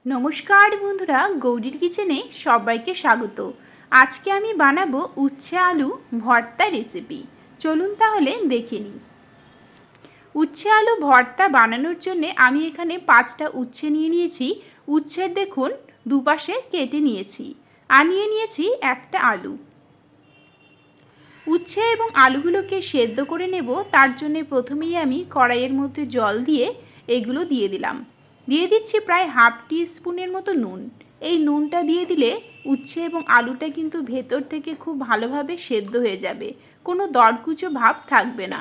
नमस्कार बंधुरा गौरीर किचेने सबाइके स्वागत। आज के आमी बानाबो उच्छे आलू भर्ता रेसिपि। चलुन ताहले देखे निई। उच्छे आलू भर्ता बानानोर जोन्नो आमी एखाने 5टा उच्छे निये नियेछि। उच्छेर देखुन दुपाशे केटे नियेछि आर निये नियेछि एकटा आलू। उच्छे एबं आलूगुलोके सेদ্ধ करे नेब। तार जोन्नो प्रथमेई आमी कड़ाइयेर मধ্যে जल दिए एगुलो दिए दिलाम। दिए दिচ্ছি প্রায় हाफ टी स्पूनेर मतो নুন। এই নুনটা দিয়ে দিলে উচ্ছে এবং আলুটা কিন্তু ভেতর থেকে খুব ভালোভাবে সেদ্ধ হয়ে যাবে, কোনো দরকুচো ভাব থাকবে না।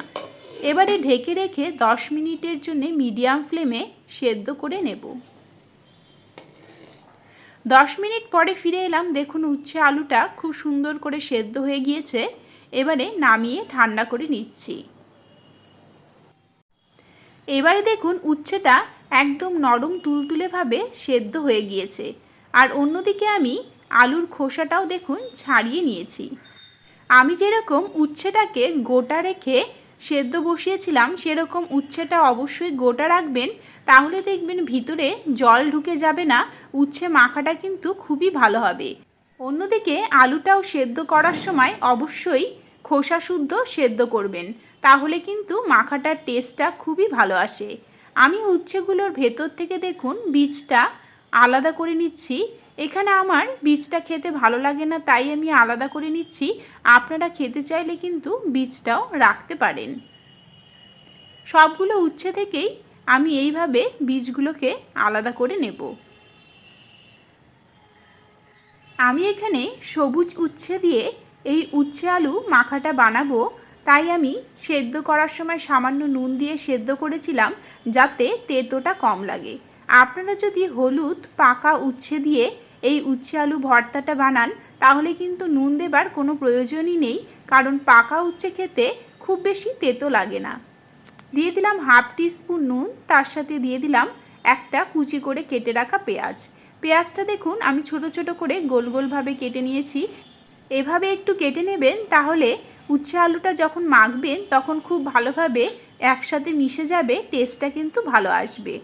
এবারে ঢেকে রেখে 10 মিনিটের জন্য মিডিয়াম ফ্লেমে সেদ্ধ করে নেব। 10 মিনিট পরে ফিরে এলাম। দেখুন উচ্ছে আলুটা খুব সুন্দর করে সেদ্ধ হয়ে গিয়েছে। এবারে নামিয়ে ঠান্ডা করে নিচ্ছি। এবারে দেখুন উচ্ছেটা একদম নরম তুলতুলে ভাবে সেদ্ধ হয়ে গিয়েছে। আর অন্যদিকে আমি আলুর খোসাটাও দেখুন ছাড়িয়ে নিয়েছি। আমি যেরকম উচ্ছেটাকে গোটা রেখে সেদ্ধ বসিয়েছিলাম সেরকম উচ্ছেটা অবশ্যই গোটা রাখবেন, তাহলে দেখবেন ভিতরে জল ঢুকে যাবে না, উচ্ছে মাখাটা কিন্তু খুবই ভালো হবে। অন্যদিকে আলুটাও সেদ্ধ করার সময় অবশ্যই খোসা শুদ্ধ সেদ্ধ করবেন, তাহলে কিন্তু মাখাটার টেস্টটা খুবই ভালো আসে। আমি উচ্ছেগুলোর ভেতর থেকে দেখুন বীজটা আলাদা করে নিচ্ছি। এখানে আমার বীজটা খেতে ভালো লাগে না, তাই আমি আলাদা করে নিচ্ছি। আপনারা খেতে চাইলে কিন্তু বীজটাও রাখতে পারেন। সবগুলো উচ্ছে থেকেই আমি এইভাবে বীজগুলোকে আলাদা করে নেব। আমি এখানে সবুজ উচ্ছে দিয়ে এই উচ্ছে আলু মাখাটা বানাবো, তাই আমি সেদ্ধ করার সময় সামান্য নুন দিয়ে সেদ্ধ করেছিলাম যাতে তেতোটা কম লাগে। আপনারা যদি হলুদ পাকা উচ্ছে দিয়ে এই উচ্ছে আলু ভর্তাটা বানান তাহলে কিন্তু নুন দেবার কোনো প্রয়োজনই নেই, কারণ পাকা উচ্ছে খেতে খুব বেশি তেতো লাগে না। দিয়ে দিলাম হাফ টি স্পুন নুন, তার সাথে দিয়ে দিলাম একটা কুচি করে কেটে রাখা পেঁয়াজ। পেঁয়াজটা দেখুন আমি ছোট ছোট করে গোল গোলভাবে কেটে নিয়েছি। এভাবে একটু কেটে নেবেন, তাহলে উচ্ছে আলুটা যখন মাখবেন তখন খুব ভালোভাবে একসাথে মিশে যাবে, টেস্টটা কিন্তু ভালো আসবে।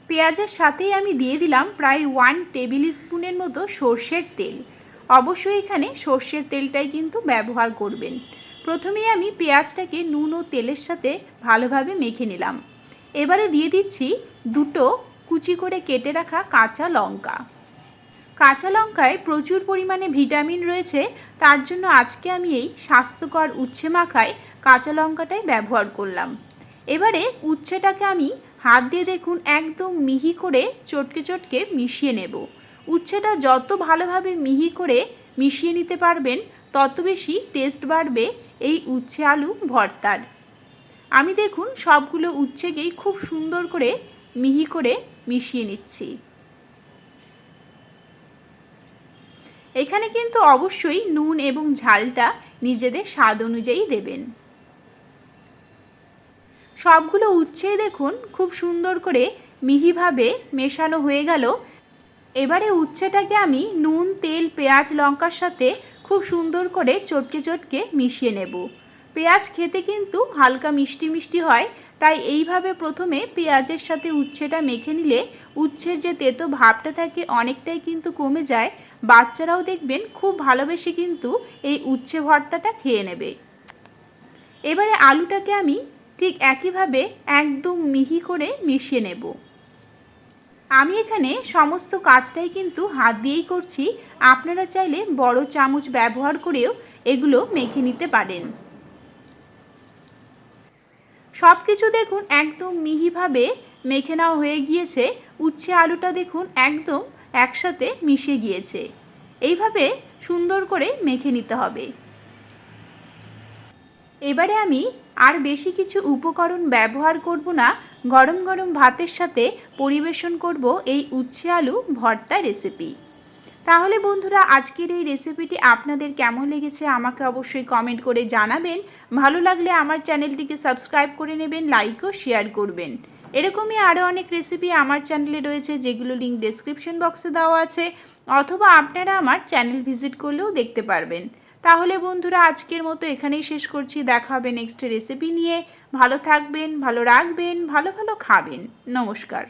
পেঁয়াজের সাথেই আমি দিয়ে দিলাম প্রায় 1 টেবিল স্পুনের মতো সর্ষের তেল। অবশ্যই এখানে সর্ষের তেলটাই কিন্তু ব্যবহার করবেন। প্রথমেই আমি পেঁয়াজটাকে নুন ও তেলের সাথে ভালোভাবে মেখে নিলাম। এবারে দিয়ে দিচ্ছি দুটো কুচি করে কেটে রাখা কাঁচা লঙ্কা। কাঁচা লঙ্কায় প্রচুর পরিমাণে ভিটামিন রয়েছে, তার জন্য আজকে আমি এই স্বাস্থ্যকর উচ্ছে মাখায় কাঁচা লঙ্কাটাই ব্যবহার করলাম। এবারে উচ্ছেটাকে আমি হাত দিয়ে দেখুন একদম মিহি করে চটকে চটকে মিশিয়ে নেব। উচ্ছেটা যত ভালোভাবে মিহি করে মিশিয়ে নিতে পারবেন তত বেশি টেস্ট বাড়বে এই উচ্ছে আলু ভর্তার। আমি দেখুন সবগুলো উচ্ছেকেই খুব সুন্দর করে মিহি করে মিশিয়ে নিচ্ছি। এখানে কিন্তু অবশ্যই নুন এবং ঝালটা নিজেদের স্বাদ অনুযায়ী দেবেন। সবগুলো উচ্ছে দেখুন খুব সুন্দর করে মিহিভাবে মেশানো হয়ে গেল। এবারে উচ্ছেটাকে আমি নুন তেল পেঁয়াজ লঙ্কার সাথে খুব সুন্দর করে চটকে চটকে মিশিয়ে নেব। পেঁয়াজ খেতে কিন্তু হালকা মিষ্টি মিষ্টি হয়, তাই এইভাবে প্রথমে পেঁয়াজের সাথে উচ্ছেটা মেখে নিলে উচ্ছের যে তেতো ভাবটা থাকে অনেকটাই কিন্তু কমে যায়। বাচ্চারাও দেখবেন খুব ভালোবেসে কিন্তু এই উচ্ছে ভর্তাটা খেয়ে নেবে। এবারে আলুটাকে আমি ঠিক একইভাবে একদম মিহি করে মিশিয়ে নেব। আমি এখানে সমস্ত কাজটাই কিন্তু হাত দিয়েই করছি, আপনারা চাইলে বড় চামচ ব্যবহার করেও এগুলো মেখে নিতে পারেন। সব কিছু দেখুন একদম মিহিভাবে মেখে নেওয়া হয়ে গিয়েছে। উচ্ছে আলুটা দেখুন একদম একসাথে মিশে গিয়েছে। এইভাবে সুন্দর করে মেখে নিতে হবে। এবারে আমি আর বেশি কিছু উপকরণ ব্যবহার করব না, গরম গরম ভাতের সাথে পরিবেশন করব এই উচ্ছে আলু ভর্তা রেসিপি। তাহলে বন্ধুরা আজকের এই রেসিপিটি আপনাদের কেমন লেগেছে আমাকে অবশ্যই কমেন্ট করে জানাবেন। ভালো লাগলে আমার চ্যানেলটিকে সাবস্ক্রাইব করে নেবেন, লাইক ও শেয়ার করবেন। এরকমই আরও অনেক রেসিপি আমার চ্যানেলে রয়েছে, যেগুলো লিঙ্ক ডেসক্রিপশন বক্সে দেওয়া আছে, অথবা আপনারা আমার চ্যানেল ভিজিট করলেও দেখতে পারবেন। তাহলে বন্ধুরা আজকের মতো এখানেই শেষ করছি। দেখা হবে নেক্সট রেসিপি নিয়ে। ভালো থাকবেন, ভালো রাখবেন, ভালো ভালো খাবেন। নমস্কার।